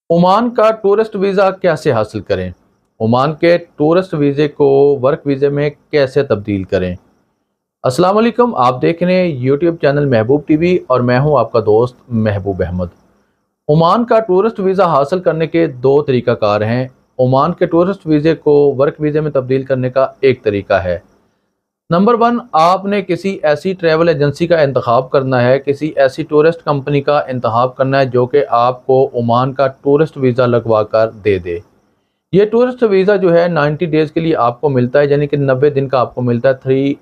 Oman का tourist visa कैसे हासिल करें? ओमान के टूरिस्ट वीज़े को वर्क वीज़े में कैसे तब्दील करें? अस्सलाम वालेकुम, आप देख रहे हैं यूट्यूब चैनल महबूब टीवी और मैं हूं आपका दोस्त महबूब अहमद। ओमान का टूरिस्ट वीज़ा हासिल करने के दो तरीक़ाकार हैं। ओमान के टूरिस्ट वीज़े को वर्क वीज़े में तब्दील करने का एक तरीका है। नंबर 1, आपने किसी ऐसी ट्रैवल एजेंसी का इंतखाब करना है, किसी ऐसी टूरिस्ट कंपनी का इंतखाब करना है जो कि आपको ओमान का टूरिस्ट वीज़ा लगवा कर दे दे। ये टूरिस्ट वीज़ा जो है 90 डेज़ के लिए आपको मिलता है, यानी कि 90 दिन का आपको मिलता है,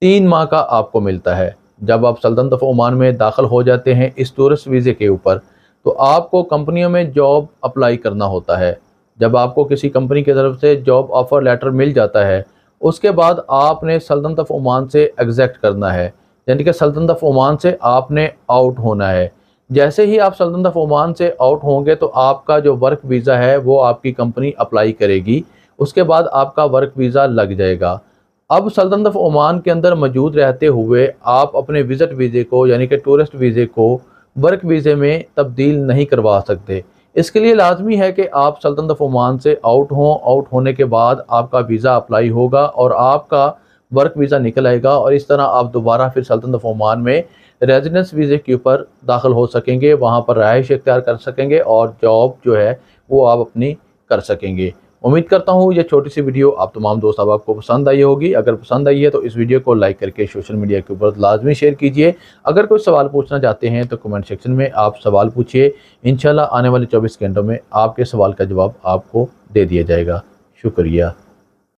3 माह का आपको मिलता है। जब आप सल्तनत ऑफ ओमान में दाखिल हो जाते हैं इस टूरिस्ट वीज़े के ऊपर, तो आपको कंपनियों में जॉब अप्लाई करना होता है। जब आपको किसी कंपनी की तरफ से जॉब ऑफ़र लेटर मिल जाता है, उसके बाद आपने सल्तनत ऑफ ओमान से एग्ज़िट करना है, यानी कि सल्तनत ऑफ ओमान से आपने आउट होना है। जैसे ही आप सल्तनत ऑफ ओमान से आउट होंगे तो आपका जो वर्क वीज़ा है वो आपकी कंपनी अप्लाई करेगी, उसके बाद आपका वर्क वीज़ा लग जाएगा। अब सल्तनत ऑफ ओमान के अंदर मौजूद रहते हुए आप अपने विज़िट वीज़े को यानी कि टूरिस्ट वीज़े को वर्क वीज़े में तब्दील नहीं करवा सकते। इसके लिए लाजमी है कि आप सल्तनत ऑफ ओमान से आउट हों। आउट होने के बाद आपका वीज़ा अप्लाई होगा और आपका वर्क वीज़ा निकल आएगा और इस तरह आप दोबारा फिर सल्तनत ऑफ ओमान में रेजिडेंस वीज़े के ऊपर दाखिल हो सकेंगे, वहाँ पर रहाइश इख्तियार कर सकेंगे और जॉब जो है वो आप अपनी कर सकेंगे। उम्मीद करता हूँ ये छोटी सी वीडियो आप तमाम दोस्त अब आपको पसंद आई होगी। अगर पसंद आई है तो इस वीडियो को लाइक करके सोशल मीडिया के ऊपर लाजमी शेयर कीजिए। अगर कोई सवाल पूछना चाहते हैं तो कमेंट सेक्शन में आप सवाल पूछिए। इंशाल्लाह आने वाले 24 घंटों में आपके सवाल का जवाब आपको दे दिया जाएगा। शुक्रिया।